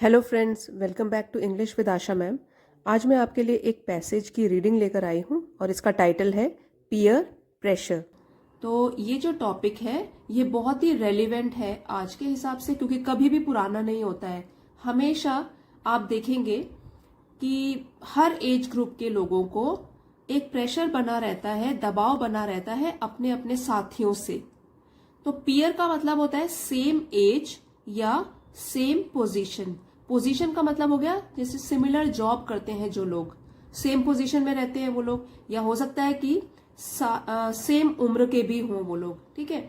Hello friends, welcome back to English with Asha ma'am. आज मैं आपके लिए एक पैसेज की रीडिंग लेकर आई हूँ और इसका टाइटल है पीयर प्रेशर। तो ये जो टॉपिक है ये बहुत ही रेलिवेंट है आज के हिसाब से, क्योंकि कभी भी पुराना नहीं होता है। हमेशा आप देखेंगे कि हर एज ग्रुप के लोगों को एक प्रेशर बना रहता है, दबाव बना रहता है अपने अपने साथियों से। तो पीयर का मतलब होता है सेम एज या सेम पोजीशन। पोजीशन का मतलब हो गया जैसे सिमिलर जॉब करते हैं जो लोग, सेम पोजीशन में रहते हैं वो लोग, या हो सकता है कि सेम उम्र के भी हों वो लोग, ठीक है।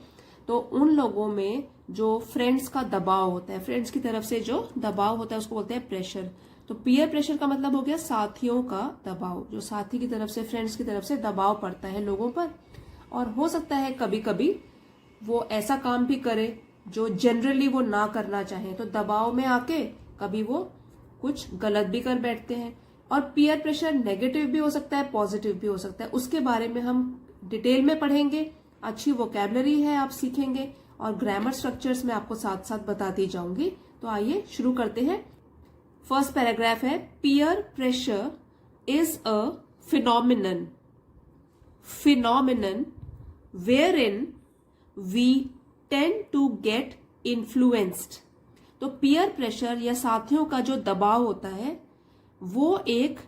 तो उन लोगों में जो फ्रेंड्स का दबाव होता है, फ्रेंड्स की तरफ से जो दबाव होता है उसको बोलते हैं प्रेशर। तो पीयर प्रेशर का मतलब हो गया साथियों का दबाव, जो साथी की तरफ से, फ्रेंड्स की तरफ से दबाव पड़ता है लोगों पर। और हो सकता है कभी कभी वो ऐसा काम भी करे जो जनरली वो ना करना चाहे, तो दबाव में आके कभी वो कुछ गलत भी कर बैठते हैं। और पीयर प्रेशर नेगेटिव भी हो सकता है, पॉजिटिव भी हो सकता है। उसके बारे में हम डिटेल में पढ़ेंगे। अच्छी वोकैबलरी है, आप सीखेंगे, और ग्रामर स्ट्रक्चर्स में आपको साथ साथ बताती जाऊंगी। तो आइए शुरू करते हैं। फर्स्ट पैराग्राफ है, peer pressure is a phenomenon wherein we tend to get influenced। तो पीयर प्रेशर या साथियों का जो दबाव होता है वो एक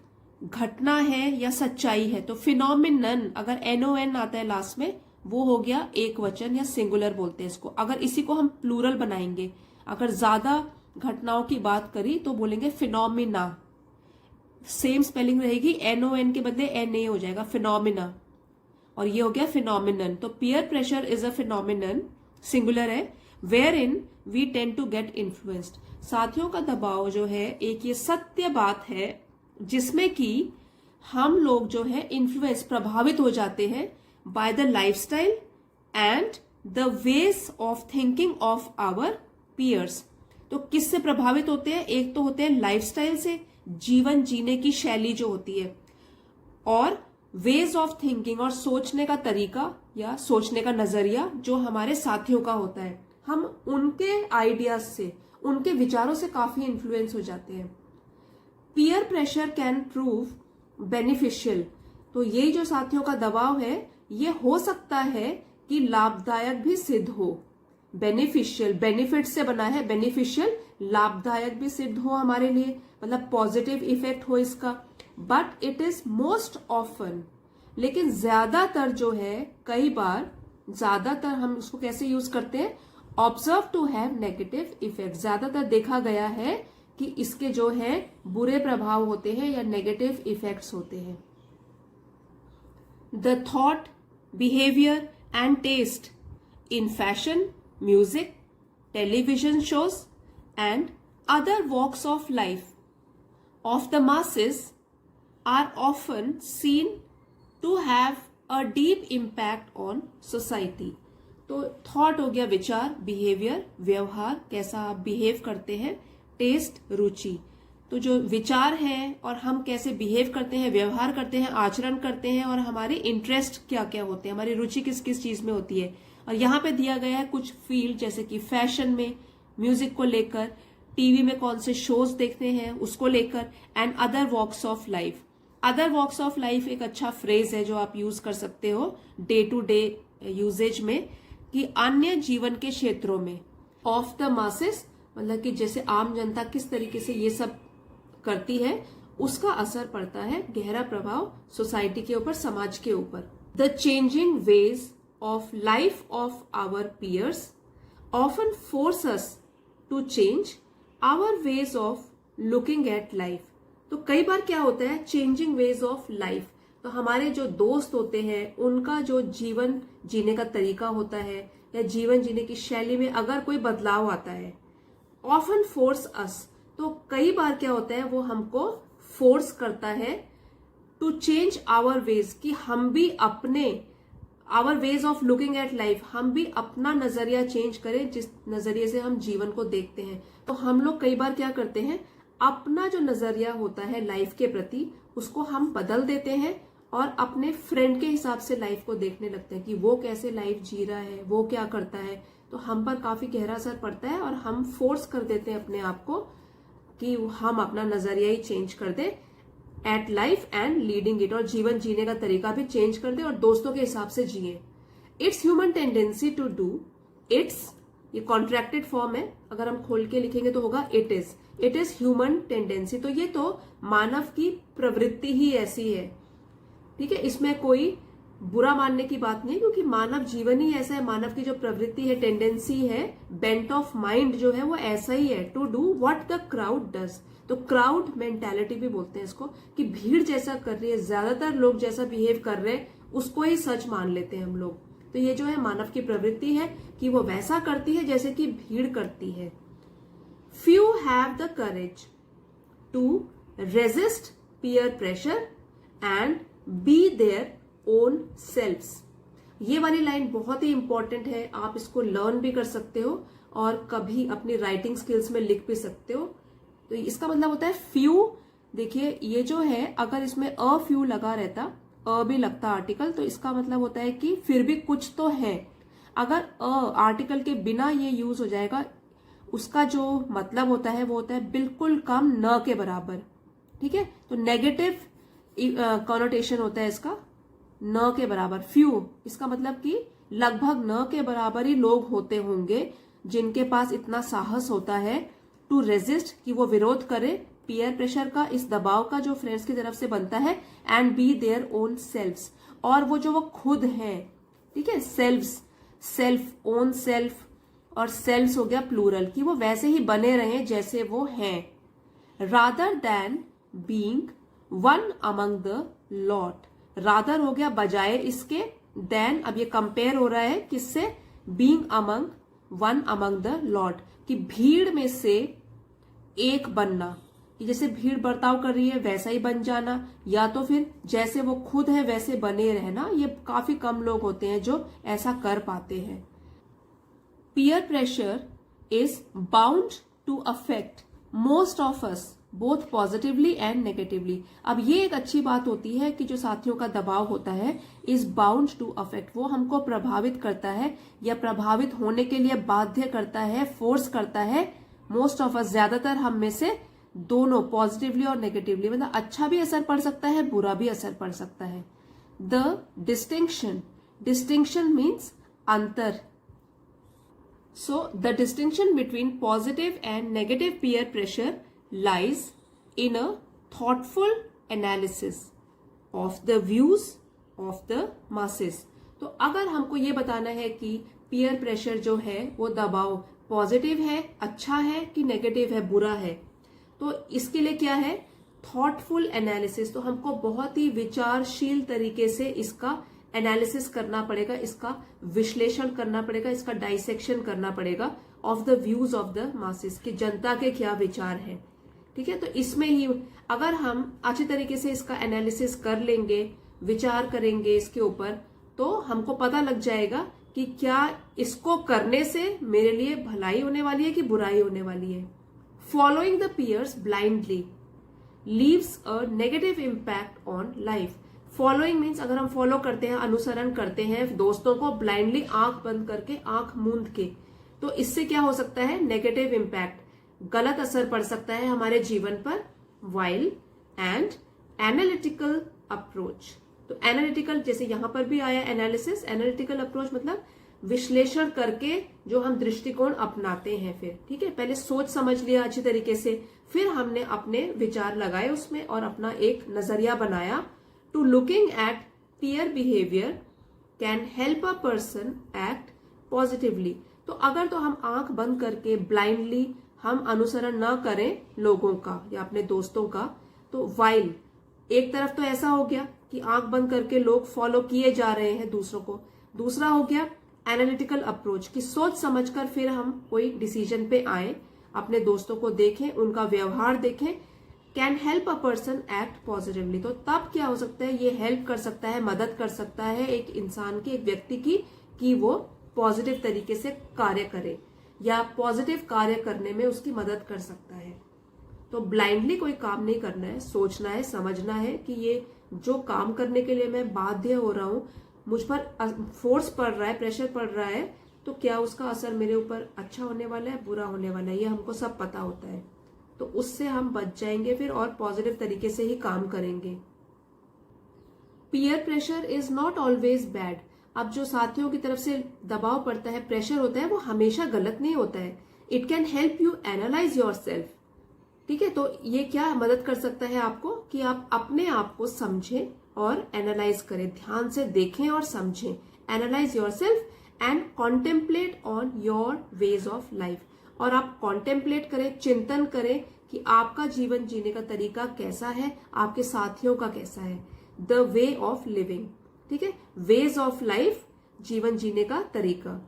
घटना है या सच्चाई है। तो फिनोमिनन, अगर NON आता है लास्ट में, वो हो गया एक वचन या सिंगुलर बोलते हैं इसको। अगर इसी को हम प्लूरल बनाएंगे, अगर ज्यादा घटनाओं की बात करी तो बोलेंगे फिनोमिना। सेम स्पेलिंग रहेगी, NON के बदले NA हो जाएगा, फिनोमिना। और ये हो गया फिनोमिनन। तो peer pressure is a phenomenon, singular है, wherein we tend to get influenced. साथियों का दबाव जो है एक ये सत्य बात है जिसमें कि हम लोग जो है इन्फ्लुएंस, प्रभावित हो जाते हैं by the lifestyle and the ways of thinking of our peers. तो किससे प्रभावित होते हैं? एक तो होते हैं लाइफस्टाइल से, जीवन जीने की शैली जो होती है, और वेज ऑफ थिंकिंग, और सोचने का तरीका या सोचने का नजरिया जो हमारे साथियों का होता है। हम उनके आइडियाज से, उनके विचारों से काफी इन्फ्लुएंस हो जाते हैं। Peer pressure can prove beneficial. तो ये जो साथियों का दबाव है ये हो सकता है कि लाभदायक भी सिद्ध हो। बेनिफिशियल, बेनिफिट से बना है, बेनिफिशियल, लाभदायक भी सिद्ध हो हमारे लिए, मतलब पॉजिटिव इफेक्ट हो इसका। But it is most often, लेकिन ज्यादातर जो है, कई बार, ज्यादातर हम उसको कैसे यूज करते हैं, observe to have negative effect. ज्यादातर देखा गया है कि इसके जो है बुरे प्रभाव होते हैं या नेगेटिव इफेक्ट्स होते हैं। The thought, behaviour and taste in fashion, music, television shows and other walks of life of the masses are often seen to have a deep impact on society। तो थॉट हो गया विचार, behaviour व्यवहार, कैसा आप behave करते हैं, test रुचि। तो जो विचार है और हम कैसे बिहेव करते हैं, व्यवहार करते हैं, आचरण करते हैं, और हमारे इंटरेस्ट क्या क्या होते हैं, हमारी रुचि किस किस चीज में होती है। और यहाँ पे दिया गया है कुछ फील्ड, जैसे कि फैशन में, म्यूजिक को लेकर, टीवी में कौन से शोज देखते हैं उसको लेकर, and other walks of life. Other walks of life एक अच्छा फ्रेज है जो आप यूज कर सकते हो डे टू डे यूजेज में, कि अन्य जीवन के क्षेत्रों में। ऑफ द मासेस मतलब कि जैसे आम जनता किस तरीके से ये सब करती है, उसका असर पड़ता है, गहरा प्रभाव सोसाइटी के ऊपर, समाज के ऊपर। The changing ways of life of our peers often force us to change our ways of looking at life. तो कई बार क्या होता है, चेंजिंग वेज ऑफ लाइफ, तो हमारे जो दोस्त होते हैं उनका जो जीवन जीने का तरीका होता है या जीवन जीने की शैली में अगर कोई बदलाव आता है, ऑफन फोर्स अस, तो कई बार क्या होता है वो हमको फोर्स करता है टू चेंज आवर वेज, कि हम भी अपने, our ways of looking at life, हम भी अपना नजरिया चेंज करें जिस नजरिए से हम जीवन को देखते हैं। तो हम लोग कई बार क्या करते हैं, अपना जो नजरिया होता है लाइफ के प्रति उसको हम बदल देते हैं और अपने फ्रेंड के हिसाब से लाइफ को देखने लगते हैं कि वो कैसे लाइफ जी रहा है, वो क्या करता है। तो हम पर काफी गहरा असर पड़ता है और हम फोर्स कर देते हैं अपने आप को कि हम अपना नजरिया ही चेंज कर दें at life and leading it, और जीवन जीने का तरीका भी चेंज कर दे और दोस्तों के हिसाब से जिए। It's human tendency to do, it's ये कॉन्ट्रैक्टेड फॉर्म है, अगर हम खोल के लिखेंगे तो होगा इट इज ह्यूमन टेंडेंसी। तो ये तो मानव की प्रवृत्ति ही ऐसी है, ठीक है, इसमें कोई बुरा मानने की बात नहीं है, क्योंकि मानव जीवन ही ऐसा है, मानव की जो प्रवृत्ति है, टेंडेंसी है, बेंट ऑफ माइंड जो है वो ऐसा ही है, to do what the crowd does. तो क्राउड मेंटालिटी भी बोलते हैं इसको, कि भीड़ जैसा कर रही है, ज्यादातर लोग जैसा बिहेव कर रहे हैं उसको ही सच मान लेते हैं हम लोग। तो ये जो है मानव की प्रवृत्ति है कि वो वैसा करती है जैसे कि भीड़ करती है। Few have the courage to resist peer pressure and be their own selves. ये वाली लाइन बहुत ही इंपॉर्टेंट है, आप इसको लर्न भी कर सकते हो और कभी अपनी राइटिंग स्किल्स में लिख भी सकते हो। तो इसका मतलब होता है फ्यू, देखिए ये जो है अगर इसमें अ फ्यू लगा रहता, अ भी लगता आर्टिकल, तो इसका मतलब होता है कि फिर भी कुछ तो है। अगर अ आर्टिकल के बिना ये यूज हो जाएगा, उसका जो मतलब होता है वो होता है बिल्कुल कम, न के बराबर, ठीक है। तो नेगेटिव कॉनोटेशन होता है इसका, न के बराबर। फ्यू इसका मतलब कि लगभग न के बराबर ही लोग होते होंगे जिनके पास इतना साहस होता है टू रेजिस्ट, कि वो विरोध करे पीयर प्रेशर का, इस दबाव का जो फ्रेंड्स की तरफ से बनता है, and be their own selves, और वो जो वो खुद है, ठीक है, सेल्फ्स, सेल्फ, ओन सेल्फ, और सेल्फ्स हो गया प्लूरल, कि वो वैसे ही बने रहे जैसे वो हैं, rather than being one among the lot. Rather हो गया बजाय इसके, देन अब ये कंपेयर हो रहा है किससे, being among, one among the lot, कि भीड़ में से एक बनना, कि जैसे भीड़ बर्ताव कर रही है वैसा ही बन जाना, या तो फिर जैसे वो खुद है वैसे बने रहना। ये काफी कम लोग होते हैं जो ऐसा कर पाते हैं। Peer pressure is bound to affect most of us both positively and negatively. अब ये एक अच्छी बात होती है कि जो साथियों का दबाव होता है इज बाउंड टू अफेक्ट, वो हमको प्रभावित करता है या प्रभावित होने के लिए बाध्य करता है, फोर्स करता है, मोस्ट ऑफ अस, ज्यादातर हम में से, दोनों, पॉजिटिवली और नेगेटिवली, मतलब अच्छा भी असर पड़ सकता है, बुरा भी असर पड़ सकता है। द डिस्टिंक्शन, डिस्टिंक्शन मीन्स अंतर। So the distinction between positive and negative peer pressure lies in a thoughtful analysis of the views of the masses. तो अगर हमको ये बताना है कि peer pressure जो है वो दबाव पॉजिटिव है, अच्छा है, कि नेगेटिव है, बुरा है, तो इसके लिए क्या है, थॉटफुल एनालिसिस। तो हमको बहुत ही विचारशील तरीके से इसका एनालिसिस करना पड़ेगा, इसका विश्लेषण करना पड़ेगा, इसका डाइसेक्शन करना पड़ेगा of the views of the masses, कि जनता के क्या विचार हैं, ठीक है। तो इसमें ही अगर हम अच्छे तरीके से इसका एनालिसिस कर लेंगे, विचार करेंगे इसके ऊपर, तो हमको पता लग जाएगा कि क्या इसको करने से मेरे लिए भलाई होने वाली है कि बुराई होने वाली है। Following the peers blindly leaves a negative impact on life. Following means अगर हम फॉलो करते हैं, अनुसरण करते हैं दोस्तों को ब्लाइंडली, आंख बंद करके, आंख मूंद के, तो इससे क्या हो सकता है, नेगेटिव इम्पैक्ट, गलत असर पड़ सकता है हमारे जीवन पर। वाइल एंड एनालिटिकल अप्रोच, तो एनालिटिकल जैसे यहां पर भी आया एनालिसिस, एनालिटिकल अप्रोच मतलब विश्लेषण करके जो हम दृष्टिकोण अपनाते हैं, फिर ठीक है, पहले सोच समझ लिया अच्छी तरीके से, फिर हमने अपने विचार लगाए उसमें और अपना एक नजरिया बनाया। To looking at peer behavior can help a person act positively. तो अगर तो हम आंख बंद करके ब्लाइंडली हम अनुसरण न करें लोगों का या अपने दोस्तों का, तो वाइल एक तरफ तो ऐसा हो गया कि आंख बंद करके लोग फॉलो किए जा रहे हैं दूसरों को, दूसरा हो गया एनालिटिकल अप्रोच, कि सोच समझकर फिर हम कोई डिसीजन पे आए, अपने दोस्तों को देखें, उनका व्यवहार देखें। Can help a person act positively, तो तब क्या हो सकता है, ये हेल्प कर सकता है, मदद कर सकता है एक इंसान की, एक व्यक्ति की, कि वो पॉजिटिव तरीके से कार्य करे या पॉजिटिव कार्य करने में उसकी मदद कर सकता है। तो ब्लाइंडली कोई काम नहीं करना है, सोचना है, समझना है कि ये जो काम करने के लिए मैं बाध्य हो रहा हूं, मुझ पर फोर्स पड़ रहा है, प्रेशर पड़ रहा है, तो क्या उसका असर मेरे ऊपर अच्छा होने वाला है, बुरा होने वाला है, ये हमको सब पता होता है। तो उससे हम बच जाएंगे फिर और पॉजिटिव तरीके से ही काम करेंगे। Peer pressure is not always bad. अब जो साथियों की तरफ से दबाव पड़ता है, प्रेशर होता है, वो हमेशा गलत नहीं होता है। It can help you analyse your self. ठीक है, तो ये क्या मदद कर सकता है आपको कि आप अपने आप को समझें और एनालाइज करें, ध्यान से देखें और समझें। Analyse your self and contemplate on your ways of life. और आप कॉन्टेम्पलेट करें, चिंतन करें कि आपका जीवन जीने का तरीका कैसा है, आपके साथियों का कैसा है। द वे ऑफ लिविंग, ठीक है, वेज ऑफ लाइफ, जीवन जीने का तरीका।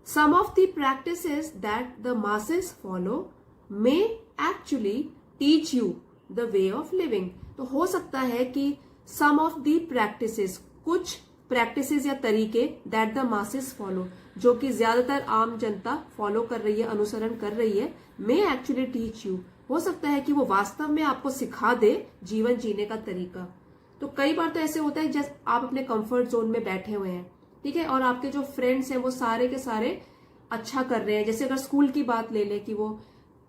Some of the practices that the masses follow may actually teach you the way of living. तो हो सकता है कि सम ऑफ द प्रैक्टिसेस, कुछ प्रैक्टिसेस या तरीके दैट द मासेस फॉलो, जो कि ज्यादातर आम जनता फॉलो कर रही है, अनुसरण कर रही है, मे एक्चुअली टीच यू, हो सकता है कि वो वास्तव में आपको सिखा दे जीवन जीने का तरीका। तो कई बार तो ऐसे होता है जैसे आप अपने कंफर्ट जोन में बैठे हुए हैं, ठीक है, और आपके जो फ्रेंड्स हैं वो सारे के सारे अच्छा कर रहे हैं। जैसे अगर स्कूल की बात ले ले कि वो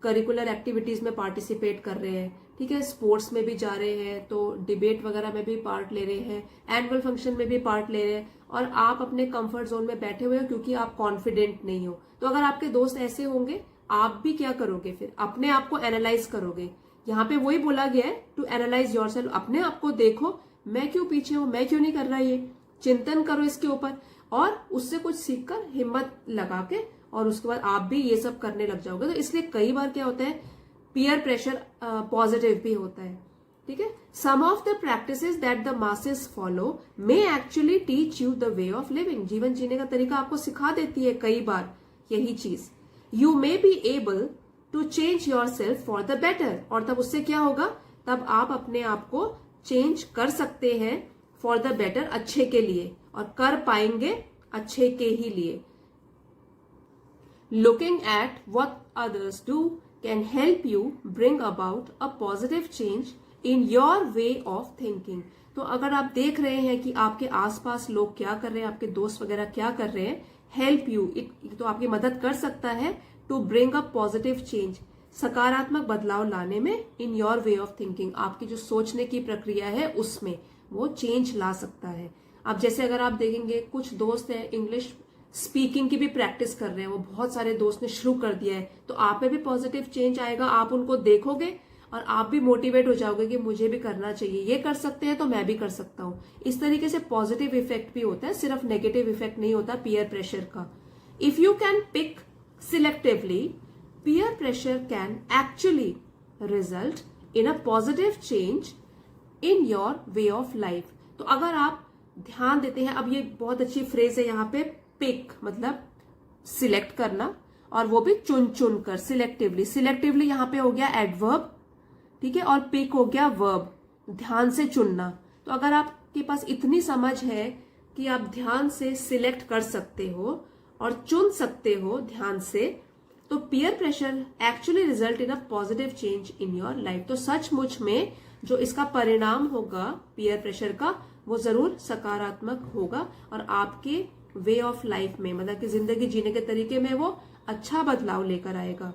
करिकुलर एक्टिविटीज में पार्टिसिपेट कर रहे हैं, ठीक है, स्पोर्ट्स में भी जा रहे हैं, तो डिबेट वगैरह में भी पार्ट ले रहे हैं, एनुअल फंक्शन में भी पार्ट ले रहे हैं, और आप अपने कंफर्ट जोन में बैठे हुए हो क्योंकि आप कॉन्फिडेंट नहीं हो। तो अगर आपके दोस्त ऐसे होंगे, आप भी क्या करोगे फिर? अपने आप को एनालाइज करोगे। यहाँ पे वही बोला गया है, टू एनालाइज योरसेल्फ। अपने आप को देखो, मैं क्यों पीछे हूं, मैं क्यों नहीं कर रहा ये, चिंतन करो इसके ऊपर और उससे कुछ सीखकर हिम्मत लगा के और उसके बाद आप भी ये सब करने लग जाओगे। तो इसलिए कई बार क्या होता है, पीयर प्रेशर पॉजिटिव भी होता है। ठीक है, some of the practices that the masses follow may actually teach you the way of living. जीवन जीने का तरीका आपको सिखा देती है कई बार यही चीज। You may be able to change your self for the better. और तब उससे क्या होगा, तब आप अपने आप को चेंज कर सकते हैं फॉर द बेटर, अच्छे के लिए, और कर पाएंगे अच्छे के ही लिए। Looking at what others do can help you bring about a positive change in your way of thinking. तो अगर आप देख रहे हैं कि आपके आसपास लोग क्या कर रहे हैं, आपके दोस्त वगैरह क्या कर रहे हैं, हेल्प यू, तो आपकी मदद कर सकता है to bring a positive change, सकारात्मक बदलाव लाने में, in your way of thinking, आपकी जो सोचने की प्रक्रिया है उसमें वो चेंज ला सकता है। अब जैसे अगर आप देखेंगे, कुछ दोस्त हैं इंग्लिश स्पीकिंग की भी प्रैक्टिस कर रहे हैं, वो बहुत सारे दोस्त ने शुरू कर दिया है, तो आप में भी पॉजिटिव चेंज आएगा। आप उनको देखोगे और आप भी मोटिवेट हो जाओगे कि मुझे भी करना चाहिए, ये कर सकते हैं तो मैं भी कर सकता हूं। इस तरीके से पॉजिटिव इफेक्ट भी होता है, सिर्फ नेगेटिव इफेक्ट नहीं होता पीयर प्रेशर का। If you can pick selectively, peer pressure can actually result in a positive change in your way of life. तो अगर आप ध्यान देते हैं, अब ये बहुत अच्छी फ्रेज है यहाँ पे, पिक मतलब सिलेक्ट करना, और वो भी चुन चुन कर, सिलेक्टिवली। सिलेक्टिवली यहाँ पे हो गया एडवर्ब, ठीक है, और पिक हो गया वर्ब, ध्यान से चुनना। तो अगर आपके पास इतनी समझ है कि आप ध्यान से सिलेक्ट कर सकते हो और चुन सकते हो ध्यान से, तो peer pressure actually result in a positive change in your life. तो सचमुच में जो इसका परिणाम होगा पीयर प्रेशर का, वो जरूर सकारात्मक होगा और आपके वे ऑफ लाइफ में, मतलब कि जिंदगी जीने के तरीके में वो अच्छा बदलाव लेकर आएगा।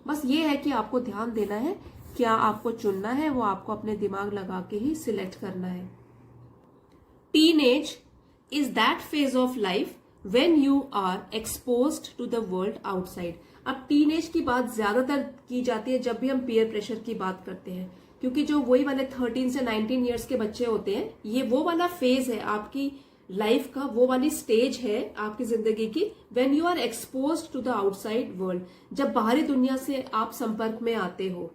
बस ये है कि आपको ध्यान देना है, क्या आपको चुनना है वो आपको अपने दिमाग लगा के ही सिलेक्ट करना है। Teenage is that phase of life when you are exposed to the world outside. अब टीनेज की बात ज्यादातर की जाती है जब भी हम पीयर प्रेशर की बात करते हैं, क्योंकि जो वही वाले 13 से 19 ईयर्स के बच्चे होते हैं, ये वो वाला फेज है आपकी लाइफ का, वो वाली स्टेज है आपकी जिंदगी की, when you are exposed to the outside world, जब बाहरी दुनिया से आप संपर्क में आते हो।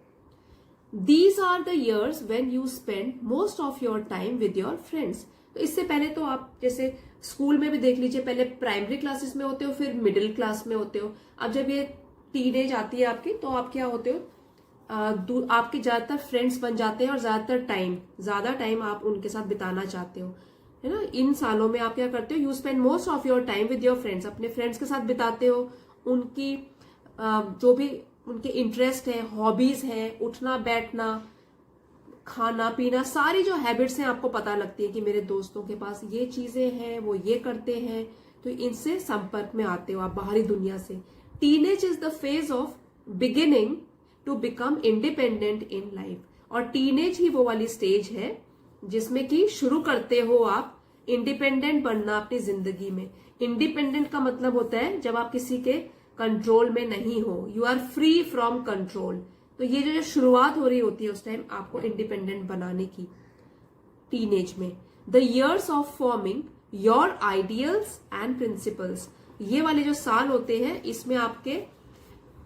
These are the years when you spend most of your time with your friends. तो इससे पहले तो आप जैसे स्कूल में भी देख लीजिए, पहले प्राइमरी क्लासेस में होते हो, फिर मिडिल क्लास में होते हो। अब जब ये टीनेज आती है आपकी, तो आप क्या होते हो, आपके ज्यादातर फ्रेंड्स बन जाते हैं और ज्यादा टाइम आप उनके साथ बिताना चाहते हो, है ना। इन सालों में आप क्या करते हो, you spend most of your time with your friends, अपने फ्रेंड्स के साथ बिताते हो। उनकी जो भी उनके इंटरेस्ट है, हॉबीज है, उठना बैठना, खाना पीना, सारी जो हैबिट्स हैं आपको पता लगती है कि मेरे दोस्तों के पास ये चीजें हैं, वो ये करते हैं, तो इनसे संपर्क में आते हो आप बाहरी दुनिया से। Teenage is the phase of beginning to become independent in life. और टीनेज ही वो वाली स्टेज है जिसमें कि शुरू करते हो आप इंडिपेंडेंट बनना अपनी जिंदगी में। इंडिपेंडेंट का मतलब होता है जब आप किसी के कंट्रोल में नहीं हो, you are free from control. तो ये जो शुरुआत हो रही होती है उस टाइम आपको इंडिपेंडेंट बनाने की, टीनेज में। The years of forming your ideals and principles, ये वाले जो साल होते हैं इसमें आपके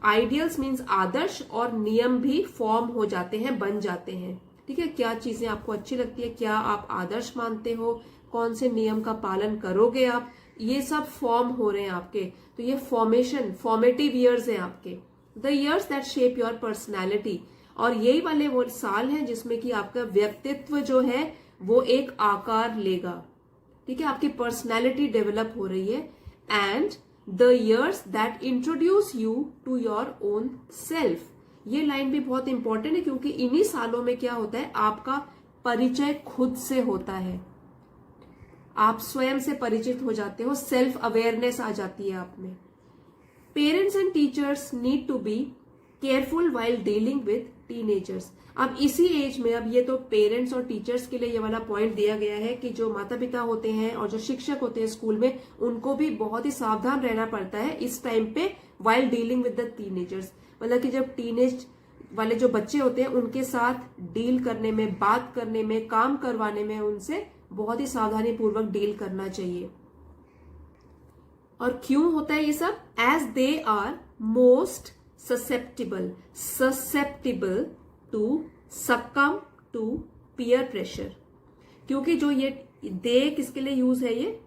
आइडियल्स मीन्स आदर्श और नियम भी फॉर्म हो जाते हैं, बन जाते हैं। ठीक है, क्या चीजें आपको अच्छी लगती है, क्या आप आदर्श मानते हो, कौन से नियम का पालन करोगे आप, ये सब फॉर्म हो रहे हैं आपके। तो ये फॉर्मेटिव ईयर्स हैं आपके, the years that shape your personality. और यही वाले वो साल हैं जिसमें कि आपका व्यक्तित्व जो है वो एक आकार लेगा। ठीक है, आपकी पर्सनैलिटी डेवलप हो रही है। And the years that introduce you to your own self, ये लाइन भी बहुत इंपॉर्टेंट है क्योंकि इन्हीं सालों में क्या होता है, आपका परिचय खुद से होता है, आप स्वयं से परिचित हो जाते हो, सेल्फ अवेयरनेस आ जाती है आप में। Parents and teachers need to be careful while dealing with teenagers. अब इसी एज में, अब ये तो पेरेंट्स और टीचर्स के लिए ये वाला पॉइंट दिया गया है कि जो माता पिता होते हैं और जो शिक्षक होते हैं स्कूल में, उनको भी बहुत ही सावधान रहना पड़ता है इस टाइम पे while dealing with the teenagers. मतलब कि जब टीनेज वाले जो बच्चे होते हैं उनके साथ डील करने में, बात करने में, काम करवाने में उनसे बहुत ही सावधानी पूर्वक डील करना चाहिए। और क्यों होता है ये सब? As they are most susceptible to succumb to peer pressure. क्योंकि जो ये दे किसके लिए यूज है ये,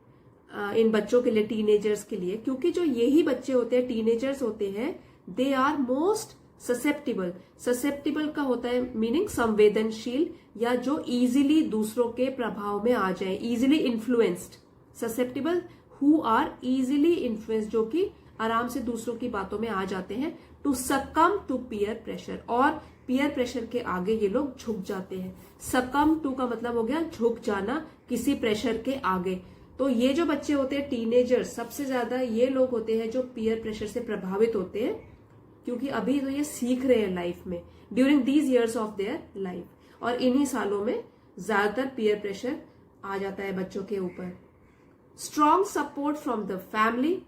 इन बच्चों के लिए, टीनेजर्स के लिए, क्योंकि जो यही बच्चे होते हैं, टीनेजर्स होते हैं, दे आर मोस्ट ससेप्टिबल का होता है मीनिंग संवेदनशील, या जो इजीली दूसरों के प्रभाव में आ जाए, easily influenced. Susceptible who are easily influenced, जो कि आराम से दूसरों की बातों में आ जाते हैं। To succumb to peer pressure, और पीयर प्रेशर के आगे ये लोग झुक जाते हैं। सकम टू का मतलब हो गया झुक जाना किसी प्रेशर के आगे। तो ये जो बच्चे होते हैं टीनेजर्स, सबसे ज्यादा ये लोग होते हैं जो पीयर प्रेशर से प्रभावित होते हैं, क्योंकि अभी तो ये सीख रहे हैं लाइफ में, during these years of their life. और इन्हीं सालों में ज्यादातर पीयर प्रेशर आ जाता है बच्चों के ऊपर। Strong support from the family,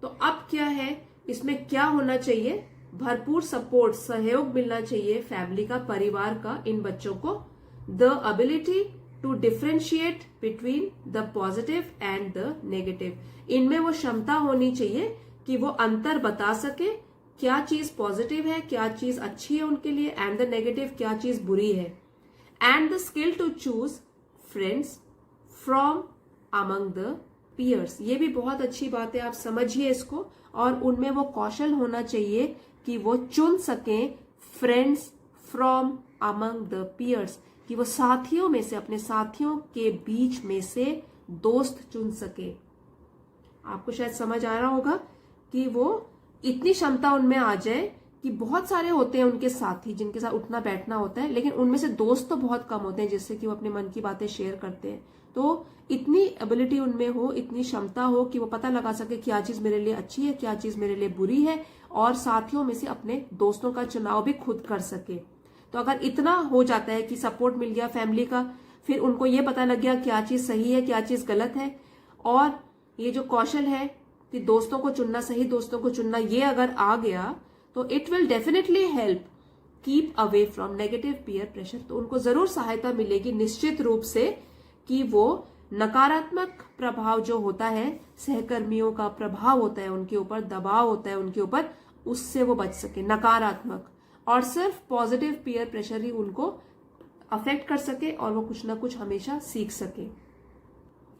तो अब क्या है इसमें, क्या होना चाहिए, भरपूर सपोर्ट, सहयोग मिलना चाहिए फैमिली का, परिवार का, इन बच्चों को। The ability to differentiate between the positive and the negative, इनमें वो क्षमता होनी चाहिए कि वो अंतर बता सके, क्या चीज पॉजिटिव है, क्या चीज अच्छी है उनके लिए, एंड द नेगेटिव, क्या चीज बुरी है। And the skill to choose friends from among the peers, ये भी बहुत अच्छी बात है, आप समझिए इसको। और उनमें वो कौशल होना चाहिए कि वो चुन सकें friends from among the peers, कि वो साथियों में से, अपने साथियों के बीच में से दोस्त चुन सके। आपको शायद समझ आ रहा होगा कि वो इतनी क्षमता उनमें आ जाए कि बहुत सारे होते हैं उनके साथी जिनके साथ उठना बैठना होता है, लेकिन उनमें से दोस्त तो बहुत कम होते हैं जिससे कि वो अपने मन की बातें शेयर करते हैं। तो इतनी एबिलिटी उनमें हो, इतनी क्षमता हो कि वो पता लगा सके क्या चीज मेरे लिए अच्छी है, क्या चीज मेरे लिए बुरी है, और साथियों में से अपने दोस्तों का चुनाव भी खुद कर सके। तो अगर इतना हो जाता है कि सपोर्ट मिल गया फैमिली का, फिर उनको ये पता लग गया क्या चीज सही है, क्या चीज गलत है, और ये जो कौशल है कि दोस्तों को चुनना, सही दोस्तों को चुनना, ये अगर आ गया तो it will definitely help keep away from negative peer pressure. तो उनको जरूर सहायता मिलेगी निश्चित रूप से कि वो नकारात्मक प्रभाव जो होता है, सहकर्मियों का प्रभाव होता है उनके ऊपर, दबाव होता है उनके ऊपर, उससे वो बच सके नकारात्मक, और सिर्फ पॉजिटिव पीयर प्रेशर ही उनको अफेक्ट कर सके और वो कुछ ना कुछ हमेशा सीख सके।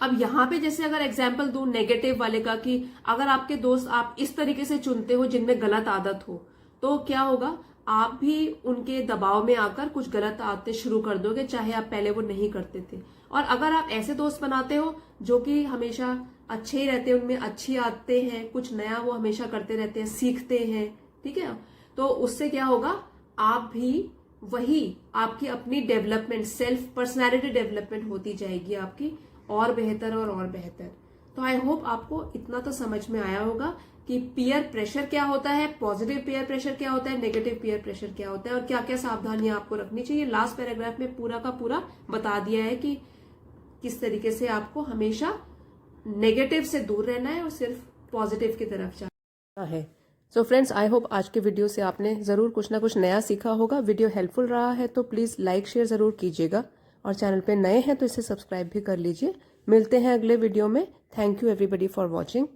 अब यहाँ पे जैसे अगर एग्जाम्पल दूं नेगेटिव वाले का, कि अगर आपके दोस्त आप इस तरीके से चुनते हो जिनमें गलत आदत हो, तो क्या होगा, आप भी उनके दबाव में आकर कुछ गलत आदतें शुरू कर दोगे, चाहे आप पहले वो नहीं करते थे। और अगर आप ऐसे दोस्त बनाते हो जो कि हमेशा अच्छे ही रहते हैं, उनमें अच्छी आदतें हैं, कुछ नया वो हमेशा करते रहते हैं, सीखते हैं, ठीक है, तो उससे क्या होगा, आप भी वही, आपकी अपनी डेवलपमेंट, सेल्फ पर्सनैलिटी डेवलपमेंट होती जाएगी आपकी, और बेहतर और बेहतर। तो आई होप आपको इतना तो समझ में आया होगा कि पीयर प्रेशर क्या होता है, पॉजिटिव पीयर प्रेशर क्या होता है, नेगेटिव पीयर प्रेशर क्या होता है और क्या क्या सावधानियां आपको रखनी चाहिए। लास्ट पैराग्राफ में पूरा का पूरा बता दिया है कि किस तरीके से आपको हमेशा नेगेटिव से दूर रहना है और सिर्फ पॉजिटिव की तरफ जाना है। सो फ्रेंड्स, आई होप आज के वीडियो से आपने जरूर कुछ ना कुछ नया सीखा होगा। वीडियो हेल्पफुल रहा है तो प्लीज लाइक शेयर जरूर कीजिएगा और चैनल पे नए हैं तो इसे सब्सक्राइब भी कर लीजिए। मिलते हैं अगले वीडियो में। Thank you everybody for watching.